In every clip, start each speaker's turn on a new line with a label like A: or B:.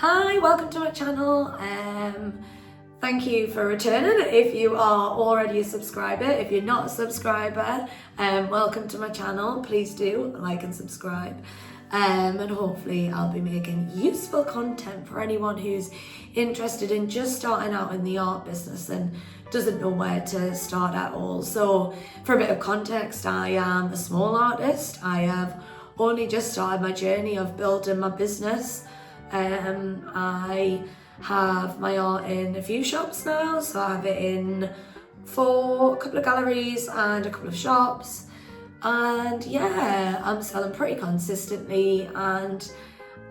A: Hi, welcome to my channel. Thank you for returning if you are already a subscriber. If you're not a subscriber, welcome to my channel. Please do like and subscribe. And hopefully I'll be making useful content for anyone who's interested in just starting out in the art business and doesn't know where to start at all. So for a bit of context, I am a small artist. I have only just started my journey of building my business. I have my art in a few shops now, so I have it in a couple of galleries and a couple of shops, and yeah, I'm selling pretty consistently and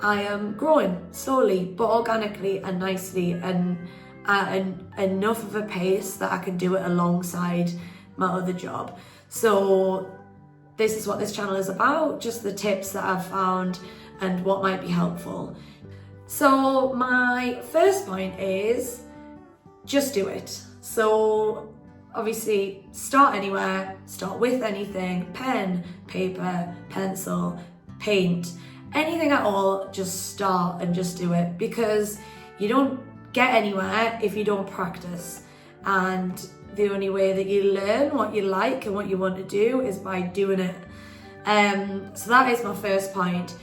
A: I am growing slowly but organically and nicely and at enough of a pace that I can do it alongside my other job. So this is what this channel is about, just the tips that I've found and what might be helpful. So my first point is just do it. So obviously start anywhere, start with anything, pen, paper, pencil, paint, anything at all, just start and just do it, because you don't get anywhere if you don't practice. And the only way that you learn what you like and what you want to do is by doing it. So that is my first point.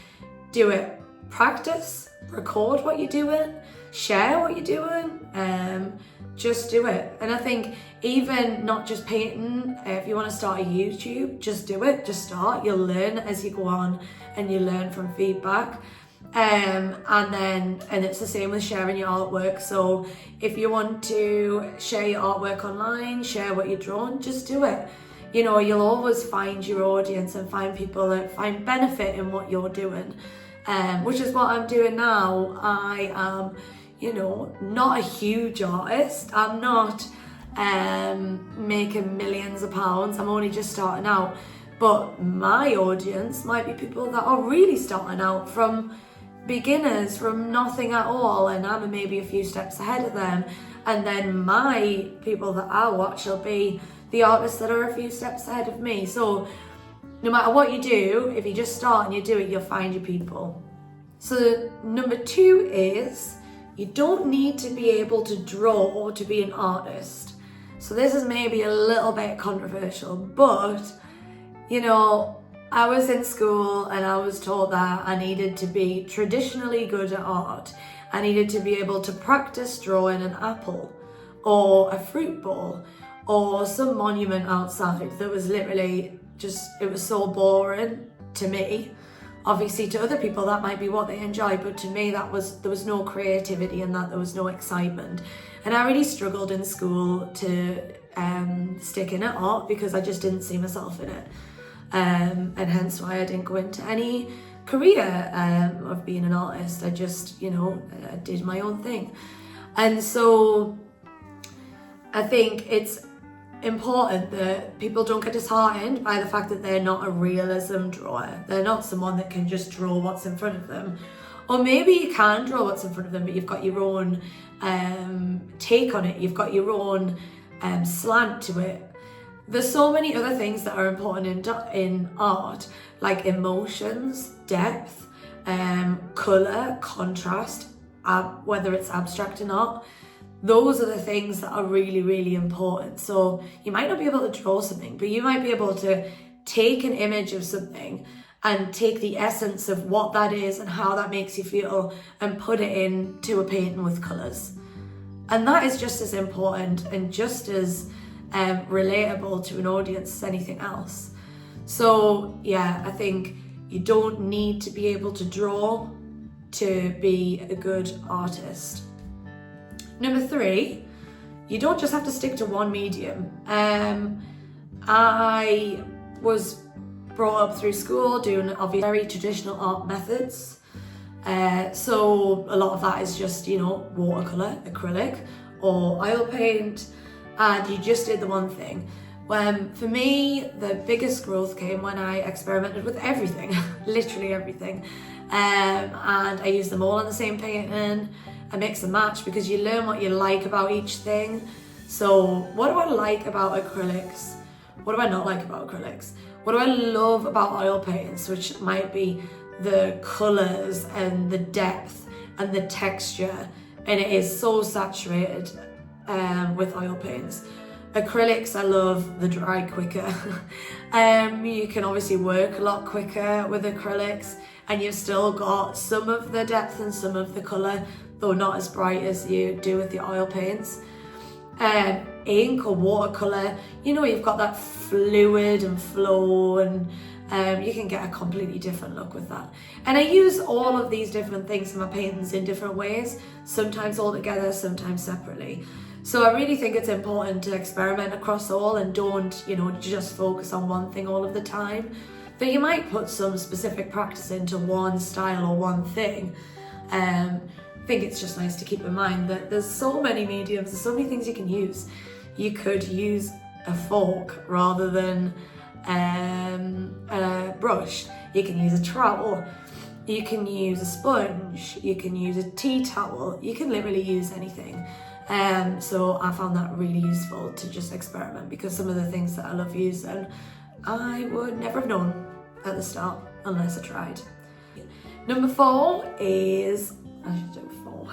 A: Do it. Practice, record what you're doing, share what you're doing, just do it. And I think even not just painting, if you want to start a YouTube, just do it, just start. You'll learn as you go on and you learn from feedback. And it's the same with sharing your artwork. So if you want to share your artwork online, share what you're drawing, just do it. You know, you'll always find your audience and find people that find benefit in what you're doing. Which is what I'm doing now. I am, not a huge artist. I'm not making millions of pounds. I'm only just starting out. But my audience might be people that are really starting out, from beginners, from nothing at all, and I'm maybe a few steps ahead of them. And then my people that I watch will be the artists that are a few steps ahead of me. So no matter what you do, if you just start and you do it, you'll find your people. So number 2 is you don't need to be able to draw to be an artist. So this is maybe a little bit controversial, but I was in school and I was told that I needed to be traditionally good at art. I needed to be able to practice drawing an apple or a fruit bowl or some monument outside that was literally it was so boring to me. Obviously to other people that might be what they enjoy, but to me there was no creativity in that, there was no excitement. And I really struggled in school to stick in at art because I just didn't see myself in it. And hence why I didn't go into any career of being an artist. I just, I did my own thing. And so I think it's important that people don't get disheartened by the fact that they're not a realism drawer. They're not someone that can just draw what's in front of them. Or maybe you can draw what's in front of them, but you've got your own take on it. You've got your own slant to it. There's so many other things that are important in art, like emotions, depth, colour, contrast, whether it's abstract or not. Those are the things that are really, really important. So you might not be able to draw something, but you might be able to take an image of something and take the essence of what that is and how that makes you feel and put it into a painting with colours. And that is just as important and just as relatable to an audience as anything else. So yeah, I think you don't need to be able to draw to be a good artist. Number 3, you don't just have to stick to one medium. I was brought up through school doing obviously very traditional art methods. So a lot of that is just, watercolour, acrylic or oil paint, and you just did the one thing. For me, the biggest growth came when I experimented with everything, literally everything. And I used them all in the same painting. I mix and match because you learn what you like about each thing. So what do I like about acrylics? What do I not like about acrylics? What do I love about oil paints, which might be the colours and the depth and the texture, and it is so saturated with oil paints. Acrylics, I love the dry quicker. You can obviously work a lot quicker with acrylics, and you've still got some of the depth and some of the colour, though not as bright as you do with the oil paints. Ink or watercolour, you know, you've got that fluid and flow, and you can get a completely different look with that. And I use all of these different things in my paintings in different ways, sometimes all together, sometimes separately. So I really think it's important to experiment across all, and don't, you know, just focus on one thing all of the time. But you might put some specific practice into one style or one thing. I think it's just nice to keep in mind that there's so many mediums, there's so many things you can use. You could use a fork rather than a brush. You can use a trowel. You can use a sponge. You can use a tea towel. You can literally use anything. So I found that really useful to just experiment, because some of the things that I love using I would never have known at the start unless I tried. Number 4 is, I should do 4,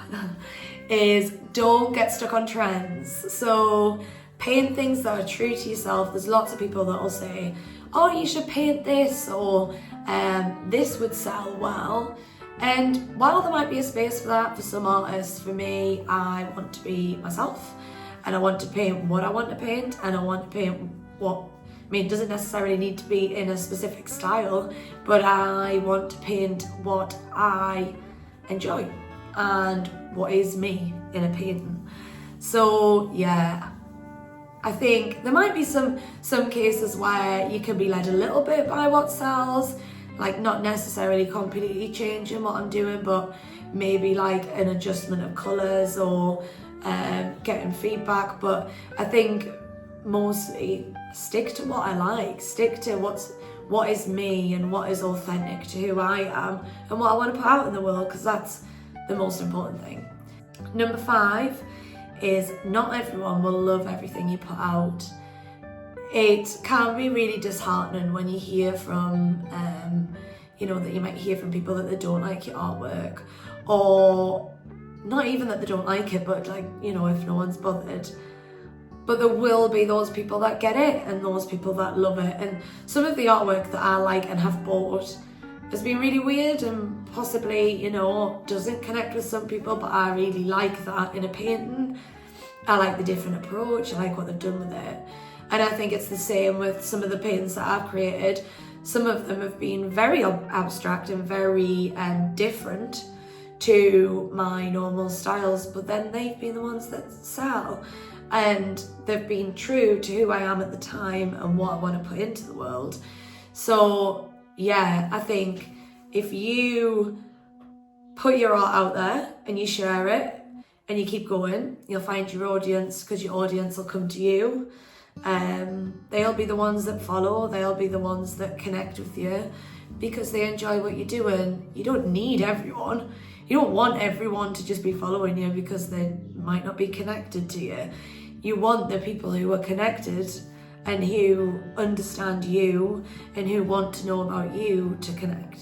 A: is don't get stuck on trends. So paint things that are true to yourself. There's lots of people that will say, oh, you should paint this, or this would sell well. And while there might be a space for that for some artists, for me, I want to be myself, and I want to paint what I want to paint, and I want to paint what, I mean, it doesn't necessarily need to be in a specific style, but I want to paint what I enjoy and what is me in a painting. So yeah, I think there might be some cases where you can be led a little bit by what sells, like not necessarily completely changing what I'm doing, but maybe like an adjustment of colours or getting feedback. But I think mostly stick to what I like, stick to what is me and what is authentic to who I am and what I want to put out in the world, because that's the most important thing. Number 5 is not everyone will love everything you put out. It can be really disheartening when you hear from, you know, that you might hear from people that they don't like your artwork, or not even that they don't like it, but like, you know, if no one's bothered. But there will be those people that get it and those people that love it. And some of the artwork that I like and have bought has been really weird and possibly, you know, doesn't connect with some people, but I really like that in a painting. I like the different approach, I like what they've done with it. And I think it's the same with some of the paintings that I've created. Some of them have been very abstract and very different to my normal styles, but then they've been the ones that sell. And they've been true to who I am at the time and what I want to put into the world. So yeah, I think if you put your art out there and you share it and you keep going, you'll find your audience, because your audience will come to you. They'll be the ones that follow, they'll be the ones that connect with you because they enjoy what you're doing. You don't need everyone. You don't want everyone to just be following you because they might not be connected to you. You want the people who are connected and who understand you and who want to know about you to connect,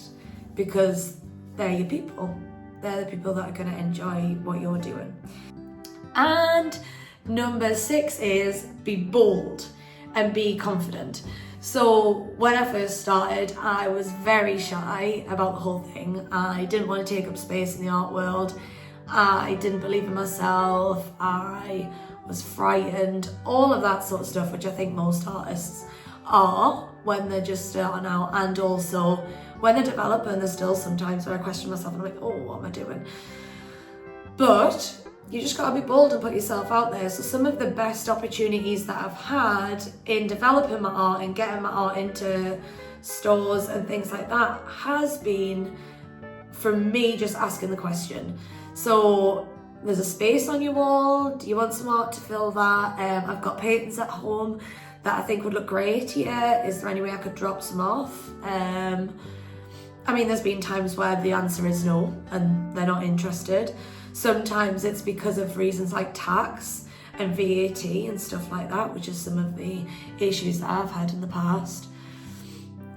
A: because they're your people. They're the people that are going to enjoy what you're doing. And number 6 is be bold and be confident. So when I first started, I was very shy about the whole thing. I didn't want to take up space in the art world. I didn't believe in myself. I was frightened, all of that sort of stuff, which I think most artists are when they're just starting out, and also when they're developing. There's still sometimes where I question myself and I'm like, oh, what am I doing? But you just gotta be bold and put yourself out there. So some of the best opportunities that I've had in developing my art and getting my art into stores and things like that has been from me just asking the question. So there's a space on your wall, do you want some art to fill that? I've got paintings at home that I think would look great here. Is there any way I could drop some off? I mean, there's been times where the answer is no and they're not interested. Sometimes it's because of reasons like tax and VAT and stuff like that, which is some of the issues that I've had in the past.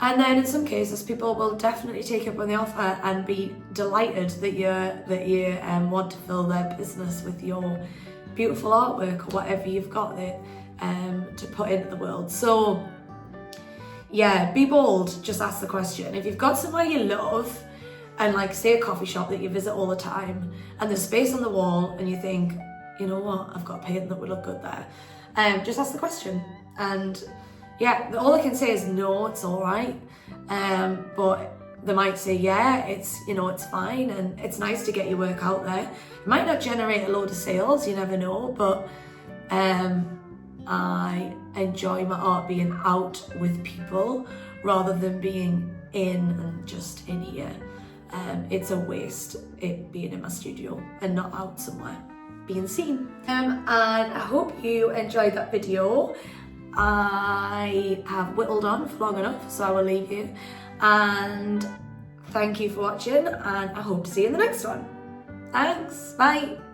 A: And then in some cases, people will definitely take up on the offer and be delighted that you want to fill their business with your beautiful artwork or whatever you've got there to put into the world. So yeah, be bold, just ask the question. If you've got somewhere you love, and like say a coffee shop that you visit all the time, and there's space on the wall and you think, you know what, I've got a painting that would look good there, just ask the question. And yeah, all I can say is no, it's all right. But they might say, yeah, it's, you know, it's fine, and it's nice to get your work out there. It might not generate a load of sales, you never know, but I enjoy my art being out with people rather than being in and just in here. It's a waste it being in my studio and not out somewhere being seen. And I hope you enjoyed that video. I have whittled on for long enough, so I will leave you. And thank you for watching, and I hope to see you in the next one. Thanks, bye.